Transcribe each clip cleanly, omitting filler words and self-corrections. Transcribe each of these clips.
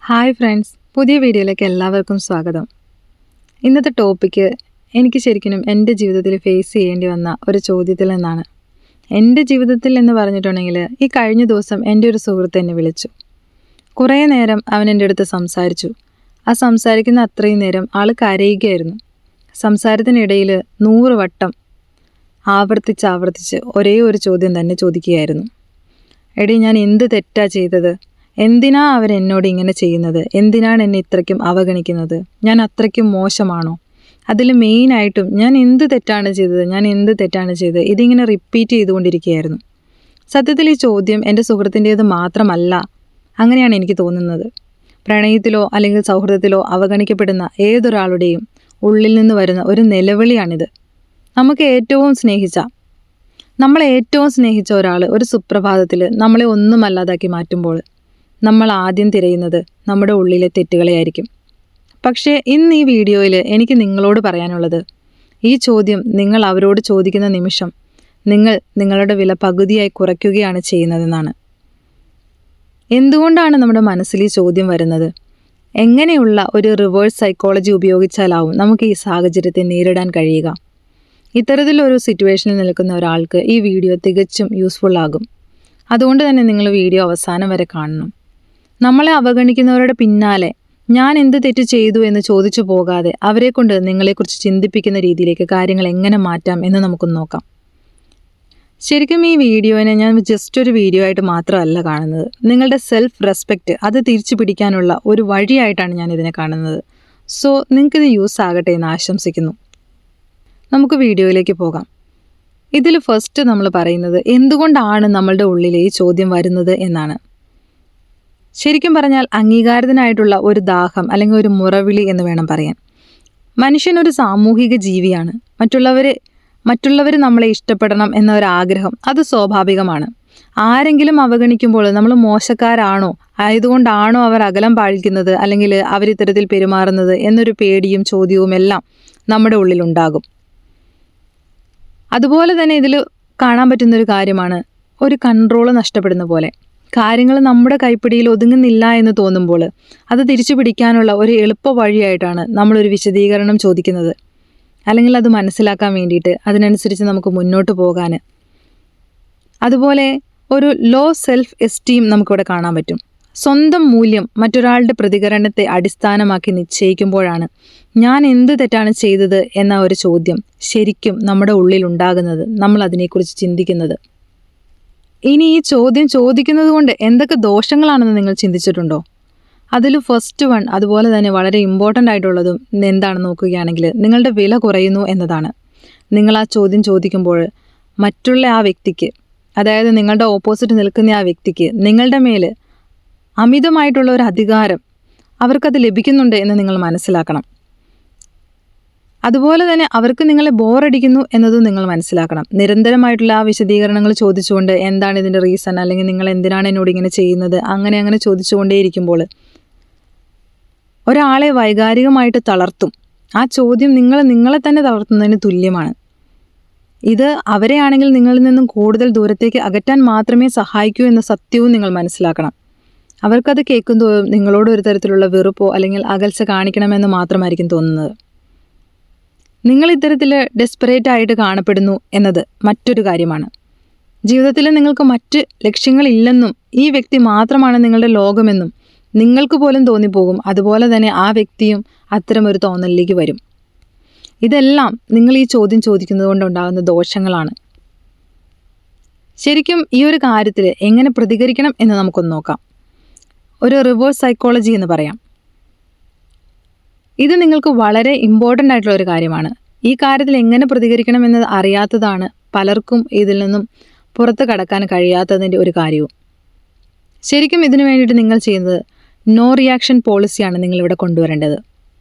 Hi friends, പുതിയ വീഡിയോയിലേക്ക് എല്ലാവർക്കും സ്വാഗതം. ഇന്നത്തെ ടോപ്പിക്ക് എനിക്ക് ശരിക്കും എൻ്റെ ജീവിതത്തിൽ ഫേസ് ചെയ്യേണ്ടി വന്ന ഒരു ചോദ്യത്തിൽ നിന്നാണ്. എൻ്റെ ജീവിതത്തിൽ എന്ന് പറഞ്ഞിട്ടുണ്ടെങ്കിൽ ഈ കഴിഞ്ഞ ദിവസം എൻ്റെ ഒരു സുഹൃത്ത് എന്നെ വിളിച്ചു. കുറേ നേരം അവൻ എൻ്റെ അടുത്ത് സംസാരിച്ചു. ആ സംസാരിക്കുന്ന അത്രയും നേരം ആൾ കരയുകയായിരുന്നു. സംസാരത്തിനിടയിൽ 100 വട്ടം ആവർത്തിച്ച് ഒരേ ഒരു ചോദ്യം തന്നെ ചോദിക്കുകയായിരുന്നു. എടി, ഞാൻ എന്ത് തെറ്റാ ചെയ്തത്? എന്തിനാ അവരെന്നോട് ഇങ്ങനെ ചെയ്യുന്നത്? എന്തിനാണ് എന്നെ ഇത്രയ്ക്കും അവഗണിക്കുന്നത്? ഞാൻ അത്രയ്ക്കും മോശമാണോ? അതിൽ മെയിനായിട്ടും ഞാൻ എന്ത് തെറ്റാണ് ചെയ്തത്? ഇതിങ്ങനെ റിപ്പീറ്റ് ചെയ്തുകൊണ്ടിരിക്കുകയായിരുന്നു. സത്യത്തിൽ ഈ ചോദ്യം എൻ്റെ സുഹൃത്തിൻ്റേത് മാത്രമല്ല, അങ്ങനെയാണ് എനിക്ക് തോന്നുന്നത്. പ്രണയത്തിലോ അല്ലെങ്കിൽ സൗഹൃദത്തിലോ അവഗണിക്കപ്പെടുന്ന ഏതൊരാളുടെയും ഉള്ളിൽ നിന്ന് വരുന്ന ഒരു നിലവിളിയാണിത്. നമ്മളെ ഏറ്റവും സ്നേഹിച്ച ഒരാൾ ഒരു സുപ്രഭാതത്തിൽ നമ്മളെ ഒന്നുമല്ലാതാക്കി മാറ്റുമ്പോൾ നമ്മൾ ആദ്യം തിരയുന്നത് നമ്മുടെ ഉള്ളിലെ തെറ്റുകളെയായിരിക്കും. പക്ഷേ ഇന്ന് ഈ വീഡിയോയിൽ എനിക്ക് നിങ്ങളോട് പറയാനുള്ളത്, ഈ ചോദ്യം നിങ്ങൾ അവരോട് ചോദിക്കുന്ന നിമിഷം നിങ്ങൾ നിങ്ങളുടെ വില പകുതിയായി കുറയ്ക്കുകയാണ് ചെയ്യുന്നതെന്നാണ്. എന്തുകൊണ്ടാണ് നമ്മുടെ മനസ്സിൽ ഈ ചോദ്യം വരുന്നത്? എങ്ങനെയുള്ള ഒരു റിവേഴ്സ് സൈക്കോളജി ഉപയോഗിച്ചാലാവും നമുക്ക് ഈ സാഹചര്യത്തെ നേരിടാൻ കഴിയുക? ഇത്തരത്തിലൊരു സിറ്റുവേഷനിൽ നിൽക്കുന്ന ഒരാൾക്ക് ഈ വീഡിയോ തികച്ചും യൂസ്ഫുൾ ആകും. അതുകൊണ്ട് തന്നെ നിങ്ങൾ വീഡിയോ അവസാനം വരെ കാണണം. നമ്മളെ അവഗണിക്കുന്നവരുടെ പിന്നാലെ ഞാൻ എന്ത് തെറ്റ് ചെയ്തു എന്ന് ചോദിച്ചു പോകാതെ അവരെ കൊണ്ട് നിങ്ങളെക്കുറിച്ച് ചിന്തിപ്പിക്കുന്ന രീതിയിലേക്ക് കാര്യങ്ങൾ എങ്ങനെ മാറ്റാം എന്ന് നമുക്കൊന്ന് നോക്കാം. ശരിക്കും ഈ വീഡിയോനെ ഞാൻ ജസ്റ്റ് ഒരു വീഡിയോ ആയിട്ട് മാത്രമല്ല കാണുന്നത്. നിങ്ങളുടെ സെൽഫ് റെസ്പെക്റ്റ് അത് തിരിച്ചു പിടിക്കാനുള്ള ഒരു വഴിയായിട്ടാണ് ഞാൻ ഇതിനെ കാണുന്നത്. സോ നിങ്ങൾക്കിത് യൂസ് ആകട്ടെ എന്ന് ആശംസിക്കുന്നു. നമുക്ക് വീഡിയോയിലേക്ക് പോകാം. ഇതിൽ ഫസ്റ്റ് നമ്മൾ പറയുന്നത് എന്തുകൊണ്ടാണ് നമ്മളുടെ ഉള്ളിൽ ഈ ചോദ്യം വരുന്നത് എന്നാണ്. ശരിക്കും പറഞ്ഞാൽ അംഗീകാരത്തിനായിട്ടുള്ള ഒരു ദാഹം അല്ലെങ്കിൽ ഒരു മുറവിളി എന്ന് വേണം പറയാൻ. മനുഷ്യനൊരു സാമൂഹിക ജീവിയാണ്. മറ്റുള്ളവർ നമ്മളെ ഇഷ്ടപ്പെടണം എന്ന ഒരു ആഗ്രഹം അത് സ്വാഭാവികമാണ്. ആരെങ്കിലും അവഗണിക്കുമ്പോൾ നമ്മൾ മോശക്കാരാണോ, ആയതുകൊണ്ടാണോ അവർ അകലം പാലിക്കുന്നത് അല്ലെങ്കിൽ അവരിത്തരത്തിൽ പെരുമാറുന്നത് എന്നൊരു പേടിയും ചോദ്യവും എല്ലാം നമ്മുടെ ഉള്ളിലുണ്ടാകും. അതുപോലെ തന്നെ ഇതിൽ കാണാൻ പറ്റുന്നൊരു കാര്യമാണ് ഒരു കൺട്രോൾ നഷ്ടപ്പെടുന്ന പോലെ. കാര്യങ്ങൾ നമ്മുടെ കൈപ്പിടിയിൽ ഒതുങ്ങുന്നില്ല എന്ന് തോന്നുമ്പോൾ അത് തിരിച്ചു പിടിക്കാനുള്ള ഒരു എളുപ്പ വഴിയായിട്ടാണ് നമ്മളൊരു വിശദീകരണം ചോദിക്കുന്നത്, അല്ലെങ്കിൽ അത് മനസ്സിലാക്കാൻ വേണ്ടിയിട്ട് അതിനനുസരിച്ച് നമുക്ക് മുന്നോട്ട് പോകാൻ. അതുപോലെ ഒരു ലോ സെൽഫ് എസ്റ്റീം നമുക്കിവിടെ കാണാൻ പറ്റും. സ്വന്തം മൂല്യം മറ്റൊരാളുടെ പ്രതികരണത്തെ അടിസ്ഥാനമാക്കി നിശ്ചയിക്കുമ്പോഴാണ് ഞാൻ എന്ത് തെറ്റാണ് ചെയ്തത് എന്ന ഒരു ചോദ്യം ശരിക്കും നമ്മുടെ ഉള്ളിൽ ഉണ്ടാകുന്നത്, നമ്മൾ അതിനെക്കുറിച്ച് ചിന്തിക്കുന്നത്. ഇനി ഈ ചോദ്യം ചോദിക്കുന്നത് കൊണ്ട് എന്തൊക്കെ ദോഷങ്ങളാണെന്ന് നിങ്ങൾ ചിന്തിച്ചിട്ടുണ്ടോ? അതിൽ ഫസ്റ്റ് വൺ, അതുപോലെ തന്നെ വളരെ ഇമ്പോർട്ടൻ്റ് ആയിട്ടുള്ളതും എന്താണെന്ന് നോക്കുകയാണെങ്കിൽ നിങ്ങളുടെ വില കുറയുന്നു എന്നതാണ്. നിങ്ങൾ ആ ചോദ്യം ചോദിക്കുമ്പോൾ മറ്റുള്ള ആ വ്യക്തിക്ക്, അതായത് നിങ്ങളുടെ ഓപ്പോസിറ്റ് നിൽക്കുന്ന ആ വ്യക്തിക്ക് നിങ്ങളുടെ മേൽ അമിതമായിട്ടുള്ള ഒരു അധികാരം അവർക്കത് ലഭിക്കുന്നുണ്ട് എന്ന് നിങ്ങൾ മനസ്സിലാക്കണം. അതുപോലെ തന്നെ അവർക്ക് നിങ്ങളെ ബോറടിക്കുന്നു എന്നതും നിങ്ങൾ മനസ്സിലാക്കണം. നിരന്തരമായിട്ടുള്ള ആ വിശദീകരണങ്ങൾ ചോദിച്ചുകൊണ്ട് എന്താണ് ഇതിൻ്റെ റീസൺ, അല്ലെങ്കിൽ നിങ്ങൾ എന്തിനാണ് എന്നോട് ഇങ്ങനെ ചെയ്യുന്നത്, അങ്ങനെ ചോദിച്ചുകൊണ്ടേയിരിക്കുമ്പോൾ ഒരാളെ വൈകാരികമായിട്ട് തളർത്തും. ആ ചോദ്യം നിങ്ങളെ തന്നെ തളർത്തുന്നതിന് തുല്യമാണ്. ഇത് അവരെയാണെങ്കിൽ നിങ്ങളിൽ നിന്നും കൂടുതൽ ദൂരത്തേക്ക് അകറ്റാൻ മാത്രമേ സഹായിക്കൂ എന്ന സത്യവും നിങ്ങൾ മനസ്സിലാക്കണം. അവർക്കത് കേൾക്കുമ്പോൾ നിങ്ങളോട് ഒരു തരത്തിലുള്ള വെറുപ്പോ അല്ലെങ്കിൽ അകൽച്ച കാണിക്കണമെന്ന് മാത്രമായിരിക്കും തോന്നുന്നത്. നിങ്ങൾ ഇത്തരത്തിൽ ഡെസ്പറേറ്റ് ആയിട്ട് കാണപ്പെടുന്നു എന്നത് മറ്റൊരു കാര്യമാണ്. ജീവിതത്തിൽ നിങ്ങൾക്ക് മറ്റ് ലക്ഷ്യങ്ങളില്ലെന്നും ഈ വ്യക്തി മാത്രമാണ് നിങ്ങളുടെ ലോകമെന്നും നിങ്ങൾക്ക് പോലും തോന്നിപ്പോകും. അതുപോലെ തന്നെ ആ വ്യക്തിയും അത്തരമൊരു തോന്നലിലേക്ക് വരും. ഇതെല്ലാം നിങ്ങൾ ഈ ചോദ്യം ചോദിക്കുന്നത് കൊണ്ടുണ്ടാകുന്ന ദോഷങ്ങളാണ്. ശരിക്കും ഈ ഒരു കാര്യത്തിൽ എങ്ങനെ പ്രതികരിക്കണം എന്ന് നമുക്കൊന്ന് നോക്കാം. ഒരു റിവേഴ്സ് സൈക്കോളജി എന്ന് പറയാം. ഇത് നിങ്ങൾക്ക് വളരെ ഇമ്പോർട്ടൻ്റ് ആയിട്ടുള്ള ഒരു കാര്യമാണ്. ഈ കാര്യത്തിൽ എങ്ങനെ പ്രതികരിക്കണം എന്ന് അറിയാത്തതാണ് പലർക്കും ഇതിൽ നിന്നും പുറത്ത് കടക്കാൻ കഴിയാത്തതിൻ്റെ ഒരു കാര്യവും. ശരിക്കും ഇതിനു വേണ്ടിയിട്ട് നിങ്ങൾ ചെയ്യുന്നത് നോ റിയാക്ഷൻ പോളിസിയാണ് നിങ്ങളിവിടെ കൊണ്ടുവരേണ്ടത്.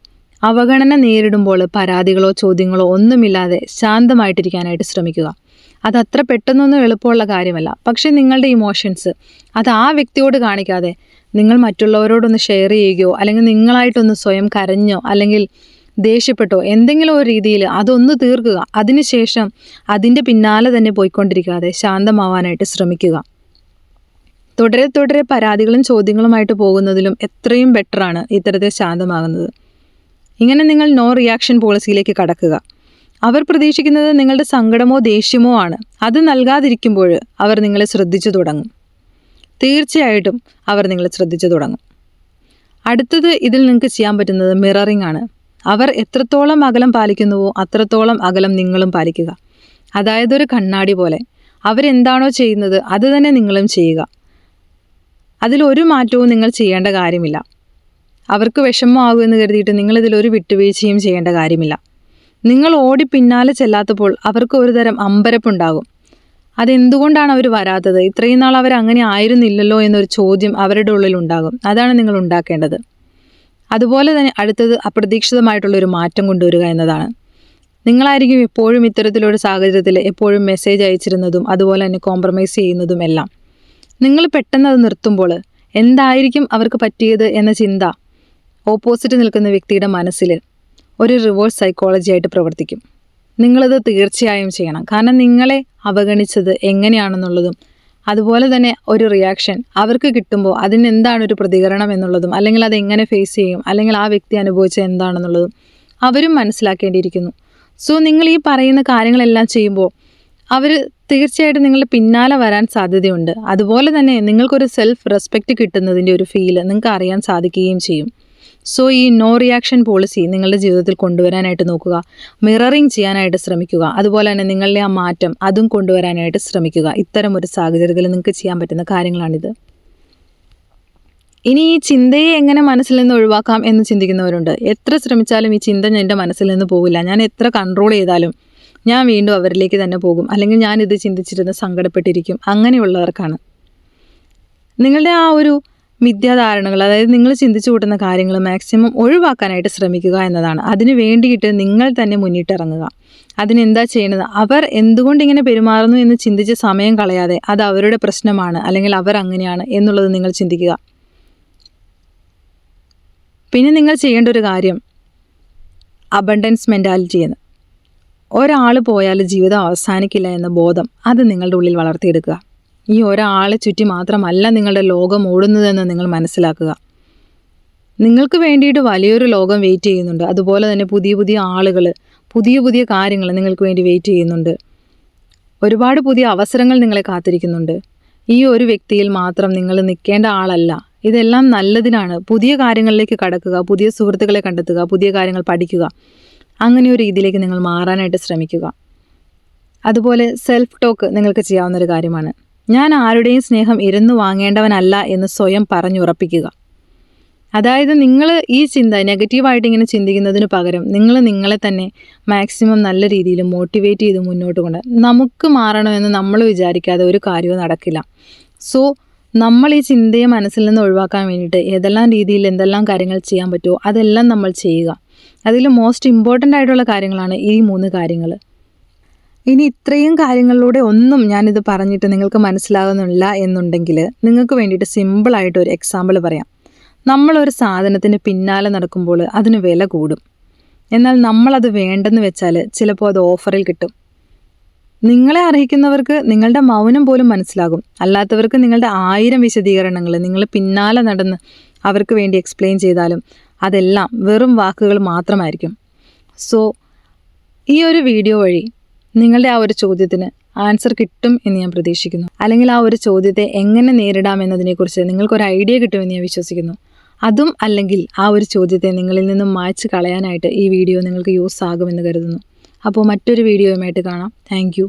അവഗണന നേരിടുമ്പോൾ പരാതികളോ ചോദ്യങ്ങളോ ഒന്നുമില്ലാതെ ശാന്തമായിട്ടിരിക്കാനായിട്ട് ശ്രമിക്കുക. അതത്ര പെട്ടെന്നൊന്നും എളുപ്പമുള്ള കാര്യമല്ല. പക്ഷേ നിങ്ങളുടെ ഇമോഷൻസ് അത് ആ വ്യക്തിയോട് കാണിക്കാതെ നിങ്ങൾ മറ്റുള്ളവരോടൊന്ന് ഷെയർ ചെയ്യുകയോ അല്ലെങ്കിൽ നിങ്ങളായിട്ടൊന്ന് സ്വയം കരഞ്ഞോ അല്ലെങ്കിൽ ദേഷ്യപ്പെട്ടോ എന്തെങ്കിലും ഒരു രീതിയിൽ അതൊന്ന് തീർക്കുക. അതിനുശേഷം അതിൻ്റെ പിന്നാലെ തന്നെ പോയിക്കൊണ്ടിരിക്കാതെ ശാന്തമാവാനായിട്ട് ശ്രമിക്കുക. തുടരെ തുടരെ പരാതികളും ചോദ്യങ്ങളുമായിട്ട് പോകുന്നതിലും എത്രയും ബെറ്ററാണ് ഇത്തരത്തിൽ ശാന്തമാകുന്നത്. ഇങ്ങനെ നിങ്ങൾ നോ റിയാക്ഷൻ പോളിസിയിലേക്ക് കടക്കുക. അവർ പ്രതീക്ഷിക്കുന്നത് നിങ്ങളുടെ സങ്കടമോ ദേഷ്യമോ ആണ്. അത് നൽകാതിരിക്കുമ്പോൾ അവർ നിങ്ങളെ ശ്രദ്ധിച്ചു തുടങ്ങും. തീർച്ചയായിട്ടും അവർ നിങ്ങളെ ശ്രദ്ധിച്ചു തുടങ്ങും. അടുത്തത് ഇതിൽ നിങ്ങൾക്ക് ചെയ്യാൻ പറ്റുന്നത് മിററിംഗ് ആണ്. അവർ എത്രത്തോളം അകലം പാലിക്കുന്നുവോ അത്രത്തോളം അകലം നിങ്ങളും പാലിക്കുക. അതായത് ഒരു കണ്ണാടി പോലെ അവരെന്താണോ ചെയ്യുന്നത് അത് തന്നെ നിങ്ങളും ചെയ്യുക. അതിലൊരു മാറ്റവും നിങ്ങൾ ചെയ്യേണ്ട കാര്യമില്ല. അവർക്ക് വിഷമമാകുമെന്ന് കരുതിയിട്ട് നിങ്ങളിതിലൊരു വിട്ടുവീഴ്ചയും ചെയ്യേണ്ട കാര്യമില്ല. നിങ്ങൾ ഓടി പിന്നാലെ ചെല്ലാത്തപ്പോൾ അവർക്ക് ഒരു തരം അമ്പരപ്പുണ്ടാകും. അതെന്തുകൊണ്ടാണ് അവർ വരാത്തത്, ഇത്രയും നാൾ അവർ അങ്ങനെ ആയിരുന്നില്ലല്ലോ എന്നൊരു ചോദ്യം അവരുടെ ഉള്ളിൽ ഉണ്ടാകും. അതാണ് നിങ്ങൾ ഉണ്ടാക്കേണ്ടത്. അതുപോലെ തന്നെ അടുത്തത് അപ്രതീക്ഷിതമായിട്ടുള്ളൊരു മാറ്റം കൊണ്ടുവരിക എന്നതാണ്. നിങ്ങളായിരിക്കും എപ്പോഴും ഇത്തരത്തിലൊരു സാഹചര്യത്തിൽ എപ്പോഴും മെസ്സേജ് അയച്ചിരുന്നതും അതുപോലെ തന്നെ കോംപ്രമൈസ് ചെയ്യുന്നതും എല്ലാം. നിങ്ങൾ പെട്ടെന്ന് അത് നിർത്തുമ്പോൾ എന്തായിരിക്കും അവർക്ക് പറ്റിയത് എന്ന ചിന്ത ഓപ്പോസിറ്റ് നിൽക്കുന്ന വ്യക്തിയുടെ മനസ്സിൽ ഒരു റിവേഴ്സ് സൈക്കോളജി ആയിട്ട് പ്രവർത്തിക്കും. നിങ്ങളത് തീർച്ചയായും ചെയ്യണം. കാരണം നിങ്ങളെ അവഗണിച്ചത് എങ്ങനെയാണെന്നുള്ളതും അതുപോലെ തന്നെ ഒരു റിയാക്ഷൻ അവർക്ക് കിട്ടുമ്പോൾ അതിനെന്താണ് ഒരു പ്രതികരണം എന്നുള്ളതും അല്ലെങ്കിൽ അതെങ്ങനെ ഫേസ് ചെയ്യും അല്ലെങ്കിൽ ആ വ്യക്തി അനുഭവിച്ചത് എന്താണെന്നുള്ളതും അവരും മനസ്സിലാക്കേണ്ടിയിരിക്കുന്നു. സോ നിങ്ങൾ ഈ പറയുന്ന കാര്യങ്ങളെല്ലാം ചെയ്യുമ്പോൾ അവർ തീർച്ചയായിട്ടും നിങ്ങളുടെ പിന്നാലെ വരാൻ സാധ്യതയുണ്ട്. അതുപോലെ തന്നെ നിങ്ങൾക്കൊരു സെൽഫ് റെസ്പെക്റ്റ് കിട്ടുന്നതിൻ്റെ ഒരു ഫീല് നിങ്ങൾക്ക് അറിയാൻ സാധിക്കുകയും ചെയ്യും. സോ ഈ നോ റിയാക്ഷൻ പോളിസി നിങ്ങളുടെ ജീവിതത്തിൽ കൊണ്ടുവരാനായിട്ട് നോക്കുക. മിററിങ് ചെയ്യാനായിട്ട് ശ്രമിക്കുക. അതുപോലെ തന്നെ നിങ്ങളുടെ ആ മാറ്റം അതും കൊണ്ടുവരാനായിട്ട് ശ്രമിക്കുക. ഇത്തരം ഒരു സാഹചര്യത്തിൽ നിങ്ങൾക്ക് ചെയ്യാൻ പറ്റുന്ന കാര്യങ്ങളാണിത്. ഇനി ഈ ചിന്തയെ എങ്ങനെ മനസ്സിൽ നിന്ന് ഒഴിവാക്കാം എന്ന് ചിന്തിക്കുന്നവരുണ്ട്. എത്ര ശ്രമിച്ചാലും ഈ ചിന്ത എൻ്റെ മനസ്സിൽ നിന്ന് പോകില്ല, ഞാൻ എത്ര കൺട്രോൾ ചെയ്താലും ഞാൻ വീണ്ടും അവരിലേക്ക് തന്നെ പോകും, അല്ലെങ്കിൽ ഞാനിത് ചിന്തിച്ചിരുന്ന് സങ്കടപ്പെട്ടിരിക്കും. അങ്ങനെയുള്ളവർക്കാണ് നിങ്ങളുടെ ആ ഒരു മിഥ്യാധാരണകൾ, അതായത് നിങ്ങൾ ചിന്തിച്ചു കൂട്ടുന്ന കാര്യങ്ങൾ മാക്സിമം ഒഴിവാക്കാനായിട്ട് ശ്രമിക്കുക എന്നതാണ്. അതിന് വേണ്ടിയിട്ട് നിങ്ങൾ തന്നെ മുന്നിട്ടിറങ്ങുക. അതിനെന്താ ചെയ്യണത്, അവർ എന്തുകൊണ്ട് ഇങ്ങനെ പെരുമാറുന്നു എന്ന് ചിന്തിച്ച് സമയം കളയാതെ അത് അവരുടെ പ്രശ്നമാണ് അല്ലെങ്കിൽ അവർ അങ്ങനെയാണ് എന്നുള്ളത് നിങ്ങൾ ചിന്തിക്കുക. പിന്നെ നിങ്ങൾ ചെയ്യേണ്ട ഒരു കാര്യം അബണ്ടൻസ് മെൻറ്റാലിറ്റി എന്ന്. ഒരാൾ പോയാൽ ജീവിതം അവസാനിക്കില്ല എന്ന ബോധം അത് നിങ്ങളുടെ ഉള്ളിൽ വളർത്തിയെടുക്കുക. ഈ ഒരാളെ ചുറ്റി മാത്രമല്ല നിങ്ങളുടെ ലോകം ഓടുന്നതെന്ന് നിങ്ങൾ മനസ്സിലാക്കുക. നിങ്ങൾക്ക് വേണ്ടിയിട്ട് വലിയൊരു ലോകം വെയിറ്റ് ചെയ്യുന്നുണ്ട്. അതുപോലെ തന്നെ പുതിയ പുതിയ ആളുകൾ, പുതിയ പുതിയ കാര്യങ്ങൾ നിങ്ങൾക്ക് വേണ്ടി വെയിറ്റ് ചെയ്യുന്നുണ്ട്. ഒരുപാട് പുതിയ അവസരങ്ങൾ നിങ്ങളെ കാത്തിരിക്കുന്നുണ്ട്. ഈ ഒരു വ്യക്തിയിൽ മാത്രം നിങ്ങൾ നിൽക്കേണ്ട ആളല്ല. ഇതെല്ലാം നല്ലതിനാണ്. പുതിയ കാര്യങ്ങളിലേക്ക് കടക്കുക, പുതിയ സുഹൃത്തുക്കളെ കണ്ടെത്തുക, പുതിയ കാര്യങ്ങൾ പഠിക്കുക. അങ്ങനെ ഒരു രീതിയിലേക്ക് നിങ്ങൾ മാറാനായിട്ട് ശ്രമിക്കുക. അതുപോലെ സെൽഫ് ടോക്ക് നിങ്ങൾക്ക് ചെയ്യാവുന്നൊരു കാര്യമാണ്. ഞാൻ ആരുടെയും സ്നേഹം ഇരുന്നു വാങ്ങേണ്ടവനല്ല എന്ന് സ്വയം പറഞ്ഞുറപ്പിക്കുക. അതായത് നിങ്ങൾ ഈ ചിന്ത നെഗറ്റീവായിട്ട് ഇങ്ങനെ ചിന്തിക്കുന്നതിന് പകരം നിങ്ങൾ നിങ്ങളെ തന്നെ മാക്സിമം നല്ല രീതിയിൽ മോട്ടിവേറ്റ് ചെയ്ത് മുന്നോട്ട് കൊണ്ട്, നമുക്ക് മാറണമെന്ന് നമ്മൾ വിചാരിക്കാതെ ഒരു കാര്യവും നടക്കില്ല. സോ നമ്മൾ ഈ ചിന്തയെ മനസ്സിൽ നിന്ന് ഒഴിവാക്കാൻ വേണ്ടിയിട്ട് ഏതെല്ലാം രീതിയിൽ എന്തെല്ലാം കാര്യങ്ങൾ ചെയ്യാൻ പറ്റുമോ അതെല്ലാം നമ്മൾ ചെയ്യുക. അതിൽ മോസ്റ്റ് ഇമ്പോർട്ടൻ്റ് ആയിട്ടുള്ള കാര്യങ്ങളാണ് ഈ 3 കാര്യങ്ങൾ. ഇനി ഇത്രയും കാര്യങ്ങളിലൂടെ ഒന്നും ഞാനിത് പറഞ്ഞിട്ട് നിങ്ങൾക്ക് മനസ്സിലാകുന്നില്ല എന്നുണ്ടെങ്കിൽ നിങ്ങൾക്ക് വേണ്ടിയിട്ട് സിമ്പിളായിട്ട് ഒരു എക്സാമ്പിൾ പറയാം. നമ്മളൊരു സാധനത്തിന് പിന്നാലെ നടക്കുമ്പോൾ അതിന് വില കൂടും. എന്നാൽ നമ്മളത് വേണ്ടെന്ന് വെച്ചാൽ ചിലപ്പോൾ അത് ഓഫറിൽ കിട്ടും. നിങ്ങളെ അർഹിക്കുന്നവർക്ക് നിങ്ങളുടെ മൗനം പോലും മനസ്സിലാകും. അല്ലാത്തവർക്ക് നിങ്ങളുടെ 1000 വിശദീകരണങ്ങൾ നിങ്ങൾ പിന്നാലെ നടന്ന് അവർക്ക് വേണ്ടി എക്സ്പ്ലെയിൻ ചെയ്താലും അതെല്ലാം വെറും വാക്കുകൾ മാത്രമായിരിക്കും. സോ ഈ ഒരു വീഡിയോ വഴി നിങ്ങളുടെ ആ ഒരു ചോദ്യത്തിന് ആൻസർ കിട്ടും എന്ന് ഞാൻ പ്രതീക്ഷിക്കുന്നു. അല്ലെങ്കിൽ ആ ഒരു ചോദ്യത്തെ എങ്ങനെ നേരിടാം എന്നതിനെക്കുറിച്ച് നിങ്ങൾക്കൊരു ഐഡിയ കിട്ടുമെന്ന് ഞാൻ വിശ്വസിക്കുന്നു. അതും അല്ലെങ്കിൽ ആ ഒരു ചോദ്യത്തെ നിങ്ങളിൽ നിന്നും മായ്ച്ച് കളയാനായിട്ട് ഈ വീഡിയോ നിങ്ങൾക്ക് യൂസ് ആകുമെന്ന് കരുതുന്നു. അപ്പോൾ മറ്റൊരു വീഡിയോയുമായിട്ട് കാണാം. Thank you.